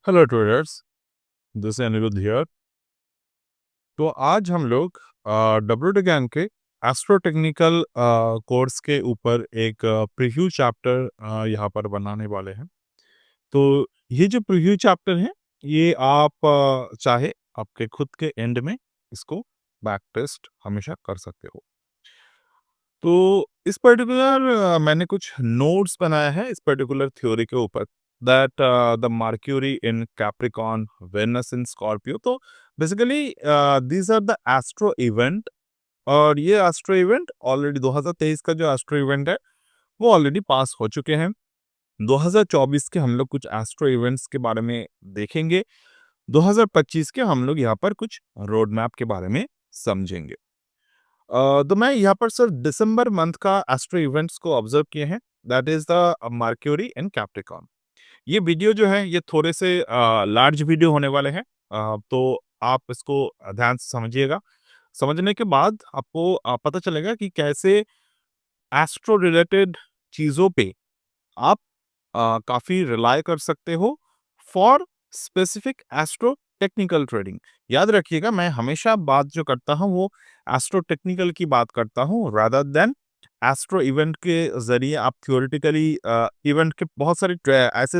Hello traders, this Anirudh here. तो आज हम लोग डब्ल्यू गैंग के एस्ट्रो टेक्निकल कोर्स के ऊपर एक प्रीव्यू चैप्टर यहाँ पर बनाने वाले हैं। तो ये जो प्रीव्यू चैप्टर है, ये आप चाहे आपके खुद के एंड में इसको बैक टेस्ट हमेशा कर सकते हो। तो इस पर्टिकुलर मैंने कुछ नोट्स बनाया है इस पर्टिकुलर थ्योरी के ऊपर, that the Mercury in Capricorn, Venus in Scorpio. तो basically these are the astro event, और ये एस्ट्रो इवेंट ऑलरेडी 2023 का जो एस्ट्रो इवेंट है वो ऑलरेडी पास हो चुके हैं। 2024 के हम लोग कुछ एस्ट्रो इवेंट्स के बारे में देखेंगे। 2025 के हम लोग यहाँ पर कुछ रोड मैप के बारे में समझेंगे। तो मैं यहाँ पर सर दिसंबर मंथ का एस्ट्रो इवेंट्स को ऑब्जर्व किए हैं, that is the Mercury in Capricorn. ये वीडियो जो है ये थोड़े से लार्ज वीडियो होने वाले हैं, तो आप इसको ध्यान से समझिएगा। समझने के बाद आपको पता चलेगा कि कैसे एस्ट्रो रिलेटेड चीज़ों पे आप काफ़ी रिलाय कर सकते हो for specific astro technical trading. याद रखिएगा, मैं हमेशा बात जो करता हूँ वो एस्ट्रो टेक्निकल की बात करता हूँ रादर देन एस्ट्रो इवेंट के जरिए आप थियोरेटिकली इवेंट के बहुत सारे ऐसे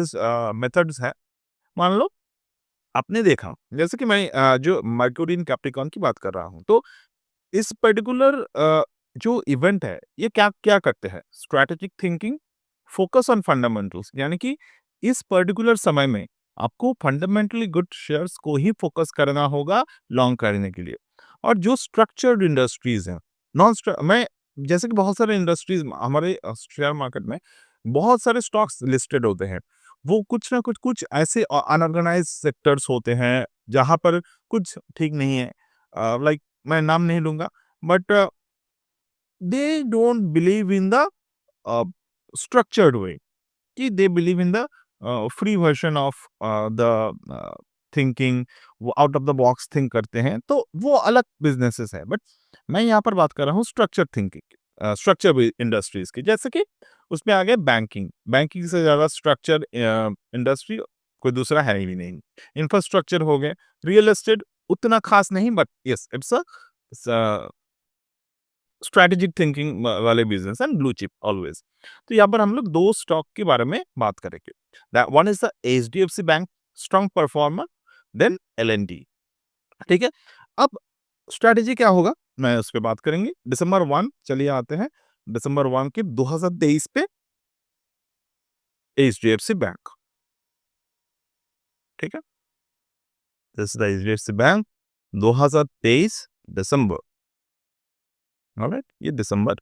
मेथड्स हैं। मान लो आपने देखा, जैसे कि मैं जो मर्क्यूरी इन कैप्रिकॉर्न की बात कर रहा हूँ, तो इस पर्टिकुलर जो इवेंट है ये क्या क्या करते हैं, strategic thinking, focus on fundamentals, यानी कि इस पर्टिकुलर समय में आपको फंडामेंटली गुड शेयर्स को ही फोकस करना होगा लॉन्ग करने के लिए। और जो स्ट्रक्चर्ड इंडस्ट्रीज हैं, नॉन मैं जैसे कि बहुत सारे इंडस्ट्रीज हमारे शेयर मार्केट में बहुत सारे स्टॉक्स लिस्टेड होते हैं, वो कुछ ना कुछ ऐसे अनऑर्गेनाइज सेक्टर्स होते हैं जहां पर कुछ ठीक नहीं है। लाइक मैं नाम नहीं लूंगा, but they don't believe in the structured way, कि they believe in the free version of the thinking, वो out of the box think करते हैं, तो वो अलग बिजनेसेस है। बट मैं यहाँ पर बात कर रहा हूँ स्ट्रक्चर थिंकिंग, स्ट्रक्चर इंडस्ट्रीज की, जैसे कि उसमें आ गया बैंकिंग। बैंकिंग से ज्यादा स्ट्रक्चर इंडस्ट्री कोई दूसरा है ही नहीं। इंफ्रास्ट्रक्चर हो गए, रियल एस्टेट उतना खास नहीं, but yes it's a strategic thinking वाले business and blue chip always. तो यहाँ पर हम लोग दो स्टॉक के बारे में बात करेंगे। One is the HDFC bank, strong performer, then LNT. ठीक है, अब स्ट्रैटेजी क्या होगा मैं उस पर बात करेंगे। दिसंबर 1 चलिए आते हैं, दिसंबर 1 के 2023 पे एचडीएफसी बैंक। ठीक है, this is the HDFC bank 2023 December. Alright, ये दिसंबर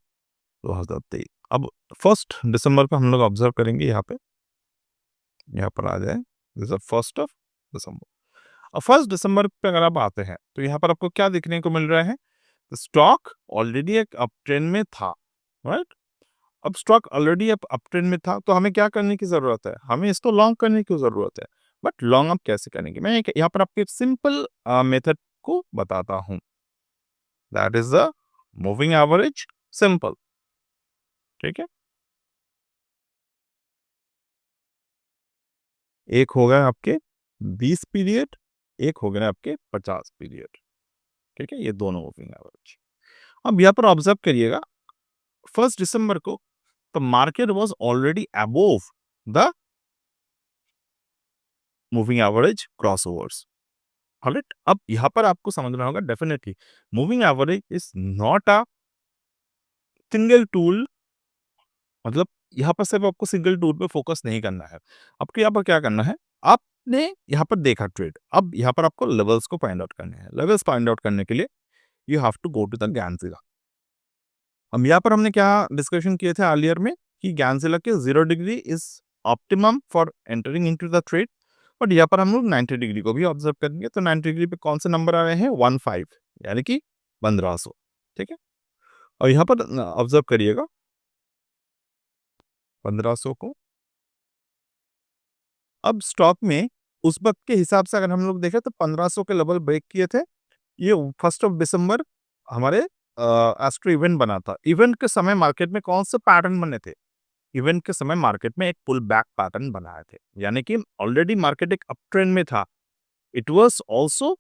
2023। अब 1 दिसंबर को हम लोग ऑब्जर्व करेंगे, यहाँ पर आ जाए, दिस इज 1 दिसंबर। और 1 दिसंबर पे अगर आप आते हैं तो यहाँ पर आपको क्या देखने को मिल रहा है, स्टॉक ऑलरेडी एक अप ट्रेंड में था, राइट। अब स्टॉक ऑलरेडी अप ट्रेंड में था, तो हमें क्या करने की जरूरत है, हमें इसको लॉन्ग करने की जरूरत है। बट लॉन्ग आप कैसे करेंगे, मैं यहाँ पर आपके सिंपल मेथड को बताता हूँ, that is the moving average, simple. ठीक है, एक हो गए आपके 20 पीरियड, एक हो गए आपके 50 पीरियड। ठीक है, ये दोनों मूविंग एवरेज। अब यहाँ पर ऑब्जर्व करिएगा, 1 दिसंबर को the market was already above the moving average crossovers. Alright, अब यहाँ पर आपको समझना होगा, definitely moving average is not a single tool. मतलब यहाँ पर सिर्फ आपको सिंगल टूल पे फोकस नहीं करना है, आपको यहाँ पर क्या करना है, आपने यहाँ पर देखा ट्रेड, अब यहाँ पर आपको लेवल्स को फाइंड आउट करने हैं। लेवल्स फाइंड आउट करने के लिए you have to go to the Ganzilla. हम यहाँ पर हमने क्या डिस्कशन किए थे अर्लियर में, कि गैंजिला के 0 degree is optimum for entering into the trade. But यहाँ पर हम लोग 90 डिग्री को भी ऑब्जर्व करेंगे, तो 90 डिग्री पे कौन से नंबर आ रहे हैं, 15, यानी कि 1500। ठीक है, और यहाँ पर ऑब्जर्व करिएगा 1500 को। अब स्टॉक में उस वक्त के हिसाब से अगर हम लोग देखें तो 1500 के लेवल ब्रेक किए थे। ये 1 दिसंबर हमारे एस्ट्रो इवेंट बना था। इवेंट के समय मार्केट में कौन से पैटर्न बने थे, इवेंट के समय मार्केट में एक पुल बैक पैटर्न बनाए थे, यानी कि ऑलरेडी मार्केट एक अप ट्रेंड में था। It was also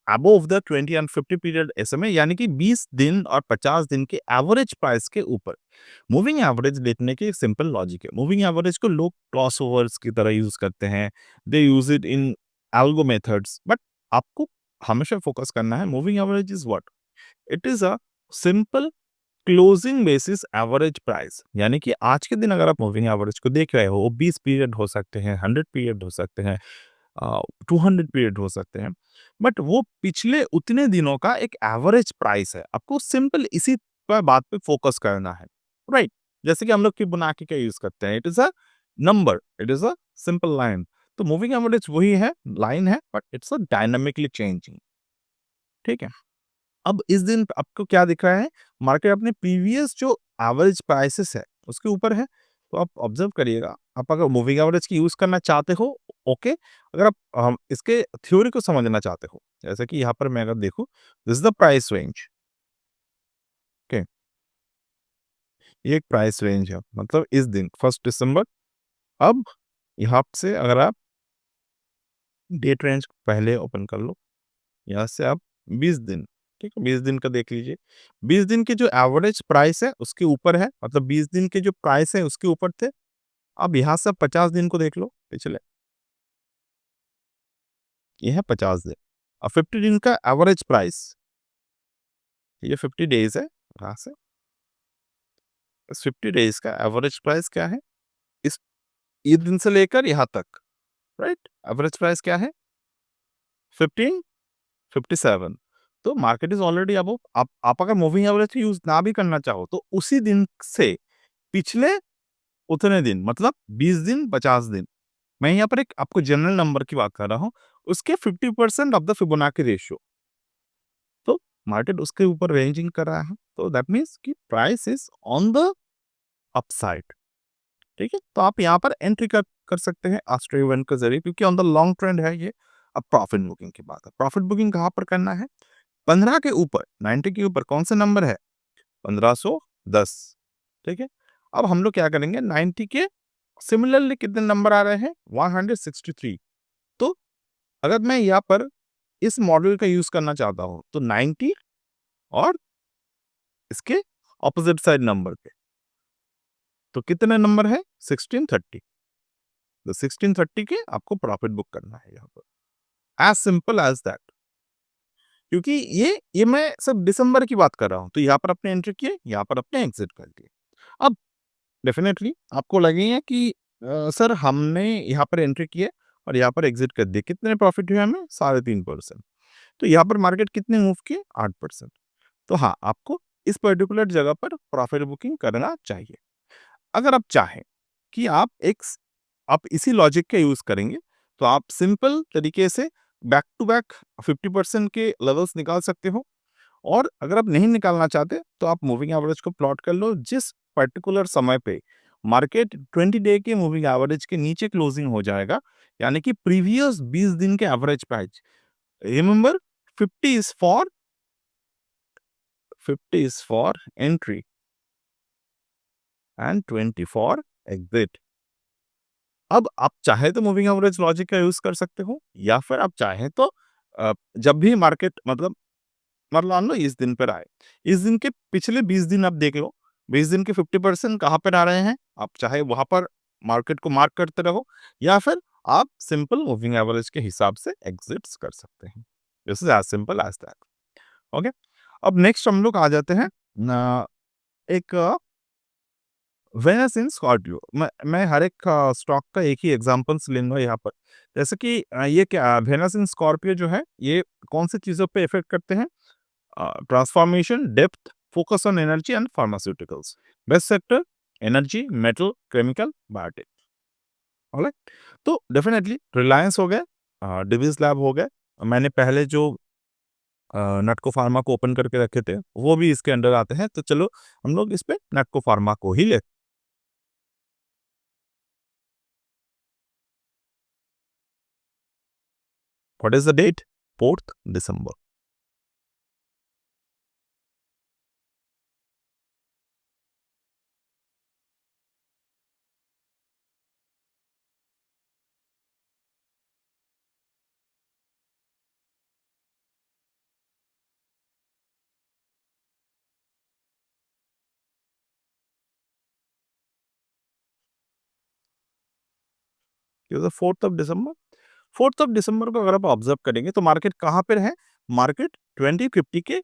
above the 20 and 50 period SMA, यानी कि 20 दिन और 50 दिन के एवरेज प्राइस के ऊपर। मूविंग एवरेज देखने की एक सिंपल लॉजिक है। मूविंग एवरेज को लोग क्रॉसओवर्स की तरह यूज करते हैं, they use it in algo methods, but आपको हमेशा फोकस करना है moving average is what, it is a simple closing basis average price. यानी कि आज के दिन अगर आप मूविंग एवरेज को देख रहे हो, वो 20 पीरियड हो सकते हैं, 100 पीरियड हो सकते हैं, 200 पीरियड हो सकते हैं, बट वो पिछले उतने दिनों का एक एवरेज प्राइस है। आपको सिंपल इसी पर बात पे फोकस करना है, राइट? जैसे कि हम लोग फिबोनाची का यूज करते हैं, it is a number, it is a simple line. तो मूविंग एवरेज वही है, लाइन है, but it's a dynamically changing. ठीक है, अब इस दिन आपको क्या दिख रहा है, मार्केट अपने प्रीवियस जो एवरेज प्राइसेस है उसके ऊपर है। तो आप ऑब्जर्व करिएगा, आप अगर मूविंग एवरेज की यूज करना चाहते हो, ओके। अगर आप इसके थ्योरी को समझना चाहते हो, जैसे कि यहाँ पर मैं अगर देखूं, this is the price range, okay. ये एक प्राइस रेंज है, मतलब इस दिन 1 दिसंबर। अब यहाँ से अगर आप डेट रेंज पहले ओपन कर लो, यहाँ से आप 20 दिन, ठीक है, 20 दिन का देख लीजिए। 20 दिन की जो एवरेज प्राइस है उसके ऊपर है, मतलब 20 दिन के जो प्राइस है उसके ऊपर थे। अब यहाँ से आप 50 दिन को देख लो पिछले, ये है 50 दिन। अब 50 दिन का एवरेज प्राइस, ये 50 डेज है, यहाँ से इस 50 डेज का एवरेज प्राइस क्या है, इस ये दिन से लेकर यहाँ तक, राइट? एवरेज प्राइस क्या है? 1557। तो मार्केट इज ऑलरेडी अबव। आप अगर मूविंग एवरेज यूज ना भी करना चाहो तो उसी दिन से पिछले उतने दिन, मतलब 20 दिन, 50 दिन, मैं यहाँ पर एक आपको जनरल नंबर की बात कर रहा हूँ, उसके 50% ऑफ द फिबोनाची रेशियो। तो मार्केट उसके ऊपर रेंजिंग कर रहा है, तो दैट मीन्स कि price is on the upside. ठीक है, तो आप यहाँ पर एंट्री कर सकते हैं आस्ट्रे इवेंट के जरिए, क्योंकि ऑन द लॉन्ग ट्रेंड है ये। अब प्रॉफिट बुकिंग की बात है, प्रॉफिट बुकिंग कहाँ पर करना है? 15 के ऊपर, 90 के ऊपर कौन सा नंबर है? 1510। ठीक है, अब हम लोग क्या करेंगे, 90 के सिमिलरली कितने नंबर आ रहे हैं? 163। तो अगर मैं यहाँ पर इस मॉडल का यूज करना चाहता हूं, तो 90 और इसके ऑपोजिट साइड नंबर पे, तो कितने नंबर है? 1630। तो 1630 के आपको प्रॉफिट बुक करना है यहाँ पर, एज सिंपल एज दैट। क्योंकि ये मैं सिर्फ दिसंबर की बात कर रहा हूं, तो यहाँ पर अपने एंट्री किए, यहाँ पर अपने एग्जिट कर दिए। अब डेफिनेटली आपको लगेगा कि सर हमने यहाँ पर एंट्री की है और यहाँ पर एग्जिट कर दिए, कितने प्रॉफिट हुए हमें? 3.5%। तो यहाँ पर मार्केट कितने मूव किए? 8%। तो हाँ, आपको इस पर्टिकुलर जगह पर प्रॉफिट बुकिंग करना चाहिए। अगर आप चाहें कि आप इसी लॉजिक का यूज करेंगे, तो आप सिंपल तरीके से बैक टू बैक 50% के लेवल्स निकाल सकते हो। और अगर आप नहीं निकालना चाहते, तो आप मूविंग एवरेज को प्लॉट कर लो, जिस पर्टिकुलर समय पे मार्केट 20 डे के मूविंग एवरेज के नीचे क्लोजिंग हो जाएगा, यानी कि प्रीवियस 20 दिन के average price. Remember, 50 is for 50 is for entry and 20 for exit। अब आप चाहे तो मूविंग एवरेज लॉजिक का यूज कर सकते हो, या फिर आप चाहें तो जब भी मार्केट मतलब मान लो इस दिन पर आए, इस दिन के पिछले 20 दिन आप देख लो, 20 दिन के 50% कहाँ पर आ रहे हैं, आप चाहे वहां पर मार्केट को मार्क करते रहो, या फिर आप सिंपल मूविंग एवरेज के हिसाब से एग्जिट्स कर सकते हैं। This is as simple as that. Okay, अब नेक्स्ट हम लोग आ जाते हैं एक वेनस इन स्कॉर्पियो। मैं हर एक स्टॉक का एक ही एग्जांपल्स लूंगा यहाँ पर। जैसे कि ये क्या वेनस इन स्कॉर्पियो जो है, ये कौन सी चीजों पे इफेक्ट करते हैं? Transformation, depth, focus on energy and pharmaceuticals. Best sector energy, metal, chemical, biotech. Alright, तो डेफिनेटली रिलायंस हो गए, डिविस लैब हो गए। मैंने पहले जो नटको फार्मा को ओपन करके रखे थे, वो भी इसके अंडर आते हैं। तो चलो हम लोग इस पे नटको फार्मा को ही लेते। What is the date? 4 December. 4th of December. 4th of December को अगर आप ऑब्जर्व करेंगे तो मार्केट कहाँ पर है? मार्केट 2050 के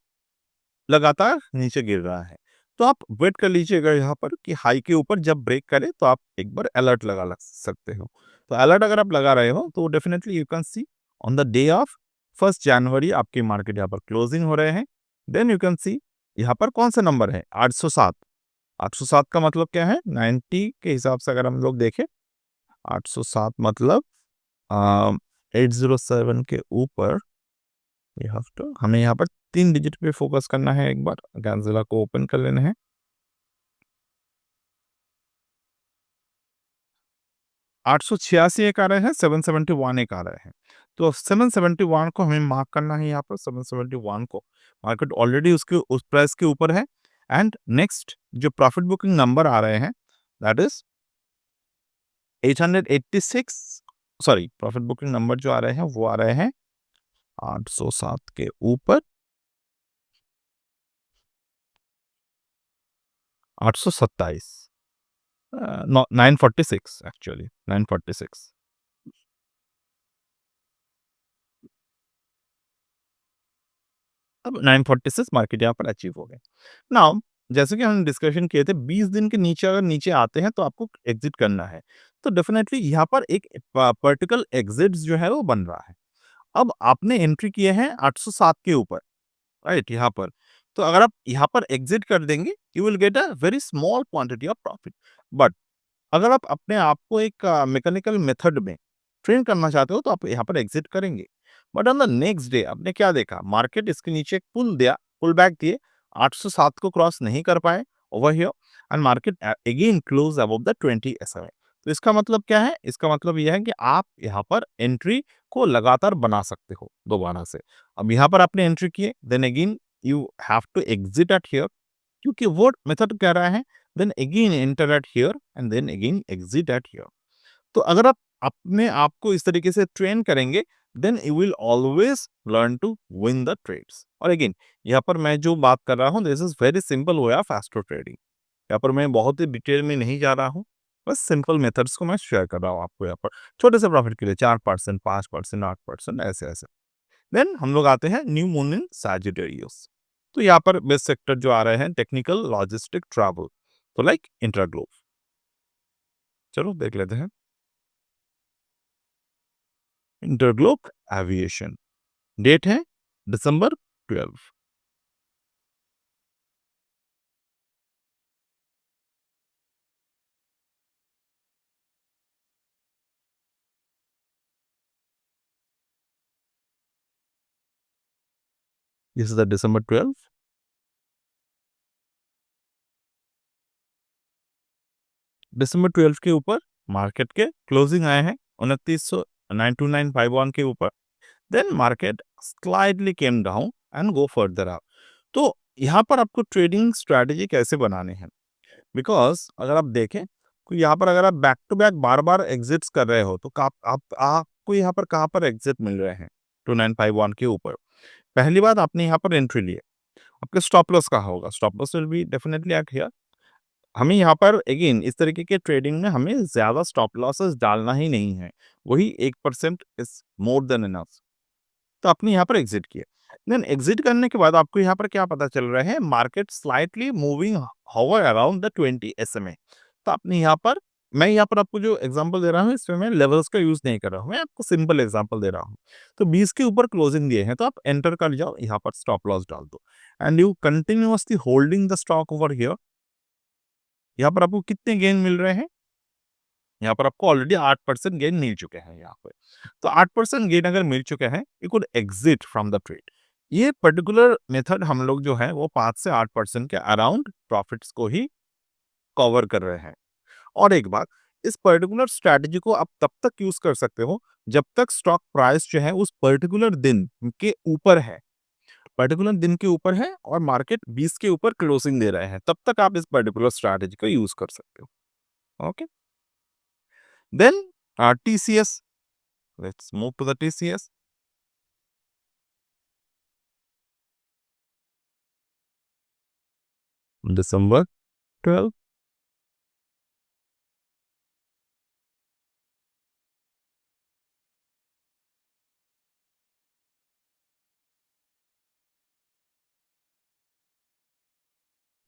लगातार नीचे गिर रहा है। तो आप वेट कर लीजिएगा यहाँ पर कि हाई के ऊपर जब ब्रेक करे तो आप एक बार अलर्ट लगा सकते हो। तो अलर्ट अगर आप लगा रहे हो तो definitely you can see on the day of 1 जनवरी आपकी मार्केट यहाँ पर क्लोजिंग हो रहे हैं। देन यू कैन सी यहाँ पर कौन सा नंबर है? 807। 807 का मतलब क्या है? 90 के हिसाब से अगर हम लोग देखें, 807 मतलब 807 के ऊपर यू हैव टू, हमें यहाँ पर 3 डिजिट पे फोकस करना है। एक बार कैंजिला को ओपन कर लेना है। 886 एक आ रहे हैं, 771 एक आ रहे हैं। तो 771 को हमें मार्क करना है यहाँ पर। 771 को मार्केट ऑलरेडी उसके उस प्राइस के ऊपर है। एंड नेक्स्ट जो प्रॉफिट बुकिंग नंबर आ रहे हैं that is 886, sorry profit booking number जो आ रहे हैं वो आ रहे हैं 807 के ऊपर 827, 946 एक्चुअली 946। अब 946 मार्केट यहाँ पर अचीव हो गए। नाउ जैसे कि हमने डिस्कशन किए थे 20 दिन के नीचे अगर नीचे आते हैं तो आपको एग्जिट करना है। तो डेफिनेटली यहाँ पर एक पर्टिकुलर एग्जिट जो है वो बन रहा है। अब आपने एंट्री किए हैं 807 के ऊपर, राइट? यहाँ पर तो अगर आप यहाँ पर एग्जिट कर देंगे you will get a very small quantity of profit. But अगर आप अपने आप को एक मैकेनिकल मेथड में ट्रेन करना चाहते हो तो आप यहाँ पर एग्जिट करेंगे। But on the next day आपने क्या देखा? मार्केट इसके नीचे एक पुल बैक दिए, 807 को क्रॉस नहीं कर पाए over here and market again close above the 20 SMA। तो इसका मतलब क्या है? इसका मतलब यह है कि आप यहाँ पर एंट्री को लगातार बना सकते हो दोबारा से। अब यहाँ पर आपने एंट्री किए then again you have to exit at here, क्योंकि वो मेथड कह रहा है then again enter at here and then again exit at here. तो अगर आप अपने आप को इस तरीके से ट्रेन करेंगे then you will always learn to win the trades. और अगेन यहाँ पर मैं जो बात कर रहा हूँ this is very simple way of astro trading. यहाँ पर मैं बहुत ही डिटेल में नहीं जा रहा हूँ, बस सिंपल मेथड्स को मैं शेयर कर रहा हूँ आपको यहाँ पर छोटे से प्रॉफिट के लिए 4%, 5%, 8%, ऐसे ऐसे। देन हम लोग आते हैं न्यू मून इन सैजिटेरियस। तो यहाँ पर बेस्ट सेक्टर जो आ रहे हैं टेक्निकल, लॉजिस्टिक, ट्रैवल, तो लाइक इंट्राग्लोब। चलो देख लेते हैं। इंटरग्लोब एविएशन, डेट है दिसंबर 12। दिस इज द दिसंबर 12। दिसंबर 12 के ऊपर मार्केट के क्लोजिंग आए हैं 29,92951 के ऊपर। Then market slightly came down and go further up. तो यहाँ पर आपको ट्रेडिंग स्ट्रेटेजी कैसे बनाने हैं? बिकॉज अगर आप देखें तो यहाँ पर अगर आप बैक टू बैक बार बार एग्जिट्स कर रहे हो तो आपको यहाँ पर कहाँ पर एग्जिट मिल रहे हैं 2951 के ऊपर? पहली बात आपने यहाँ पर एंट्री ली है, आपके स्टॉप लॉस कहाँ होगा? Stop loss will be definitely eight here. हमें यहाँ पर अगेन इस तरीके के ट्रेडिंग में हमें ज्यादा स्टॉप लॉसेस डालना ही नहीं है, वही 1% इज मोर देन इनफ। तो आपने यहाँ पर एग्जिट किया। देन एग्जिट करने के बाद आपको यहाँ पर क्या पता चल रहा है? Market slightly moving hover around the 20 SMA। तो आपने यहाँ पर, मैं यहाँ पर आपको जो एग्जांपल दे रहा हूँ इसमें मैं लेवल्स का यूज नहीं कर रहा हूँ, मैं आपको सिंपल एग्जांपल दे रहा हूँ। तो 20 के ऊपर क्लोजिंग दिए हैं तो आप एंटर कर जाओ, यहाँ पर स्टॉप लॉस डाल दो and you continuously holding the stock over here. यहाँ पर आपको कितने गेन मिल रहे हैं? यहाँ पर आपको ऑलरेडी 8% गेन मिल चुके हैं यहाँ पे। तो 8% गेन अगर मिल चुके हैं you could exit from the trade. ये पर्टिकुलर मेथड हम लोग जो है वो 5 से 8% के अराउंड प्रॉफिट्स को ही कवर कर रहे हैं। और एक बात, इस पर्टिकुलर स्ट्रैटेजी को आप तब तक यूज कर सकते हो जब तक स्टॉक प्राइस जो है उस पर्टिकुलर दिन के ऊपर है। पर्टिकुलर दिन के ऊपर है और मार्केट 20 के ऊपर क्लोजिंग दे रहे हैं, तब तक आप इस पर्टिकुलर स्ट्रैटेजी को यूज कर सकते हो। Okay, then TCS, let's move to the TCS. December 12,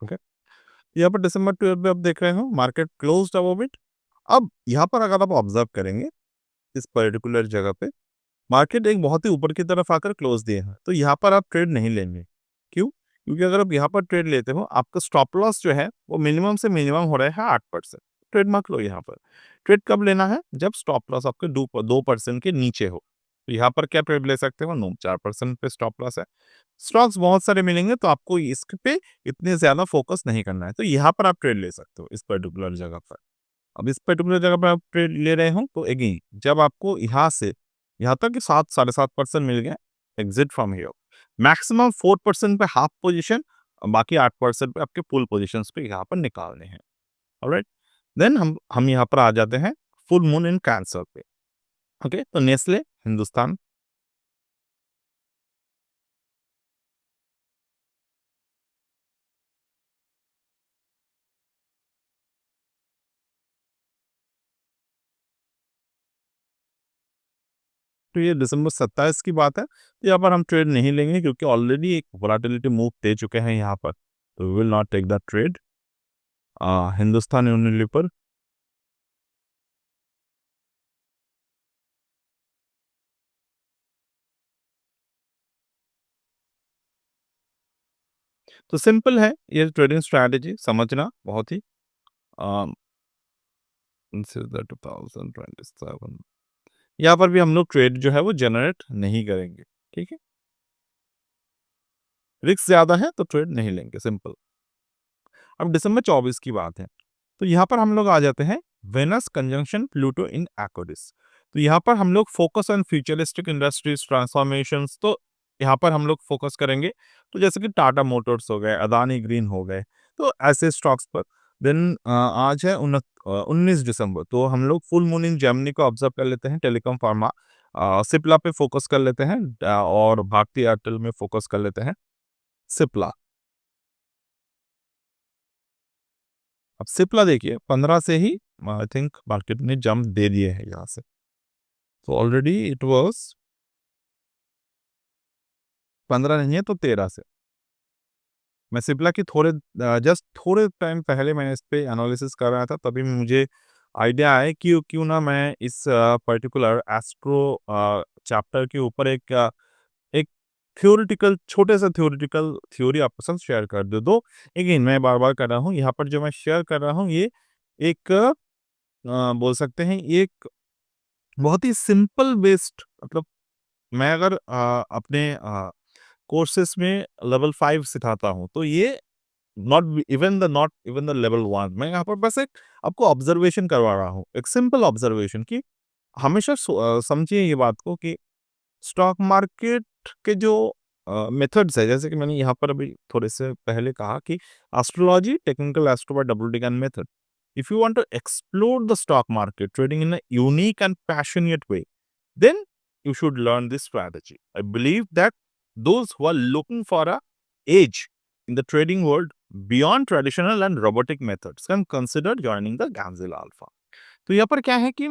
okay, यहाँ पर दिसंबर 12 पे आप देख रहे हो मार्केट क्लोज्ड अबव इट। अब यहाँ पर अगर आप ऑब्जर्व करेंगे इस पर्टिकुलर जगह पे मार्केट एक बहुत ही ऊपर की तरफ आकर क्लोज दिए हैं, तो यहाँ पर आप ट्रेड नहीं लेंगे। क्यों? क्योंकि अगर आप यहाँ पर ट्रेड लेते हो, आपका स्टॉप लॉस जो है वो मिनिमम से मिनिमम हो रहा है 8%। ट्रेड मत लो यहाँ पर। ट्रेड कब लेना है? जब स्टॉप लॉस आपके 2% के नीचे हो। तो यहाँ पर क्या ट्रेड ले सकते हो? नो, 4% पे स्टॉप लॉस है। स्टॉक्स बहुत सारे मिलेंगे तो आपको इस पे इतने ज़्यादा फोकस नहीं करना है। तो यहाँ पर आप ट्रेड ले सकते हो इस पर्टिकुलर जगह पर। अब इस पर्टिकुलर जगह पर आप ट्रेड ले रहे हो तो अगेन जब आपको यहाँ से यहाँ तक कि 7 साढ़े 7% मिल गया, एग्जिट फ्रॉम हियर। मैक्सिमम 4% पे हाफ पोजीशन, बाकी 8% पे आपके फुल पोजीशंस पे यहाँ पर निकालने हैं। ऑलराइट, देन हम यहाँ पर आ जाते हैं फुल मून इन कैंसर पे। ओके, तो नेस्ले हिंदुस्तान। तो ये दिसंबर 27 की बात है। तो यहाँ पर हम ट्रेड नहीं लेंगे क्योंकि ऑलरेडी एक वोलेटिलिटी मूव दे चुके हैं यहाँ पर, तो we will not take the trade. Hindustan Unilever. तो सिंपल है ये ट्रेडिंग स्ट्रैटेजी, समझना बहुत ही। सिंस द 2027 यहाँ पर भी हम लोग ट्रेड जो है वो जनरेट नहीं करेंगे। ठीक है, रिस्क ज्यादा है तो ट्रेड नहीं लेंगे, सिंपल। अब दिसंबर 24 की बात है, तो यहाँ पर हम लोग आ जाते हैं वेनस कंजंक्शन प्लूटो इन एक्विस। तो यहाँ पर हम लोग focus on futuristic industries transformations, तो यहाँ पर हम लोग फोकस करेंगे। तो जैसे कि टाटा मोटर्स हो गए, अदानी ग्रीन हो गए, तो ऐसे स्टॉक्स पर। देन आज है 19 दिसंबर, तो हम लोग फुल मून इन जेमिनी को ऑब्जर्व कर लेते हैं। टेलीकॉम फार्मा, सिप्ला पे फोकस कर लेते हैं, और भारती एयरटेल में फोकस कर लेते हैं सिप्ला। अब सिप्ला देखिए 15 से ही आई थिंक मार्केट ने जंप दे दिए है यहाँ से। तो ऑलरेडी इट वाज 15 नहीं है तो 13 से। मैं सिप्ला की जस्ट थोड़े टाइम पहले मैंने इस पे एनालिसिस कर रहा था, तभी मुझे आइडिया आया कि क्यों ना मैं इस पर्टिकुलर एस्ट्रो चैप्टर के ऊपर एक थ्योरेटिकल, छोटे से थ्योरेटिकल थ्योरी आपके साथ शेयर कर दे दो। अगेन मैं बार बार कर रहा हूँ, यहाँ पर जो मैं शेयर कर रहा हूँ ये एक बोल सकते हैं ये एक बहुत ही सिंपल बेस्ड, मतलब मैं अगर अपने कोर्सेस में लेवल 5 सिखाता हूँ तो ये नॉट इवन द लेवल 1, मैं यहाँ पर बस एक आपको ऑब्जर्वेशन करवा रहा हूँ, एक सिंपल ऑब्जर्वेशन कि हमेशा समझिए ये बात को कि स्टॉक मार्केट के जो मेथड्स है, जैसे कि मैंने यहाँ पर अभी थोड़े से पहले कहा कि astrology, technical astro by W D Gann method. If you want to explore the stock market trading in a unique and passionate way, then you should learn this strategy. I believe that those who are looking for a edge in the trading world beyond traditional and robotic methods can consider joining the Ganzil Alpha. तो यहाँ पर क्या है कि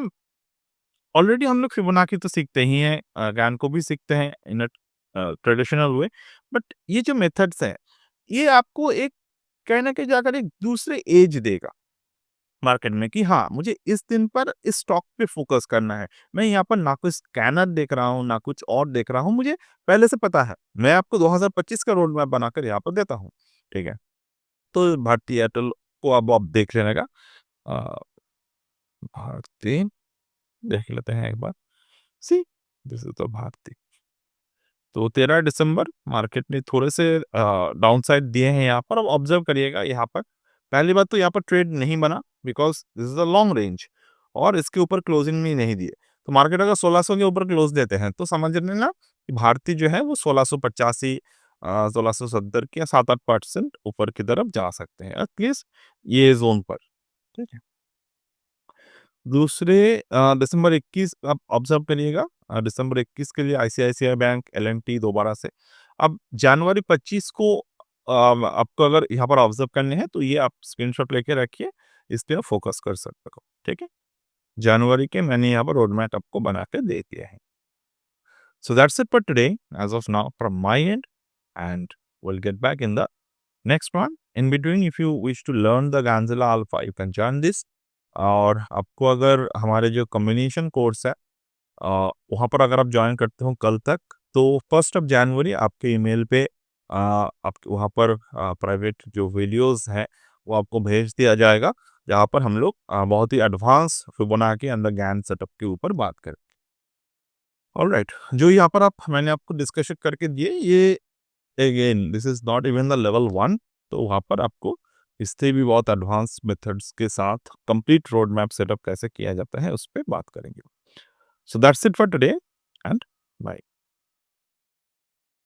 already हम लोग Fibonacci तो सीखते ही हैं, ज्ञान को भी सीखते हैं इन ट्रेडिशनल वे, बट ये जो मेथड्स हैं ये आपको एक कहना कि जाकर एक दूसरे एज देगा मार्केट में कि हाँ, मुझे इस दिन पर इस स्टॉक पे फोकस करना है। मैं यहाँ पर ना कुछ स्कैनर देख रहा हूँ, ना कुछ और देख रहा हूँ, मुझे पहले से पता है। मैं आपको 2025 का रोड मैप बनाकर यहाँ पर देता हूँ, ठीक है? तो भारती एयरटेल को अब आप देख लेने का। अ, भारती देख लेते हैं एक बार। सी, दिस इज द भारती। तो 13 दिसंबर मार्केट ने थोड़े से डाउन साइड दिए हैं यहाँ पर। अब ऑब्जर्व करिएगा यहाँ पर, पहली बात तो यहाँ पर ट्रेड नहीं बना because this is a long range, और इसके ऊपर क्लोजिंग भी नहीं दिए। तो मार्केट अगर 1600 के ऊपर क्लोज देते हैं तो समझ लेना कि भारती जो है वो 1685 1670 के 7-8% ऊपर की तरफ जा सकते हैं एटलीस्ट ये जोन पर। ठीक है, दूसरे दिसंबर 21 आप ऑब्जर्व करिएगा। दिसंबर 21 के लिए आईसीआईसीआई बैंक, एल&टी दोबारा से। अब जनवरी 25 को आपको अगर यहाँ पर ऑब्जर्व करने हैं तो ये आप स्क्रीनशॉट लेके रखिए, इस पे आप फोकस कर सकते हो। ठीक है, जनवरी के मैंने यहाँ पर रोड मैप आपको बना के दे दिया है। So that's it for today as of now from my end, and will get back in the next one, in between if you wish to learn the Ganzilla alpha you can join this. और आपको अगर हमारे जो combination course है वहाँ पर अगर आप ज्वाइन करते हो कल तक, तो 1 आपके ईमेल पे आपके वहाँ पर प्राइवेट जो वीडियोस हैं वो आपको भेज दिया जाएगा, जहाँ पर हम लोग बहुत ही advance Fibonacci and the Gann setup के ऊपर बात करें। ऑलराइट, जो यहाँ पर मैंने आपको डिस्कशन करके दिए, ये again this is not even the level 1, तो वहाँ पर आपको इससे भी बहुत एडवांस मेथड्स के साथ कंप्लीट रोड मैप सेटअप कैसे किया जाता है उस पर बात करेंगे। So that's it for today, and bye.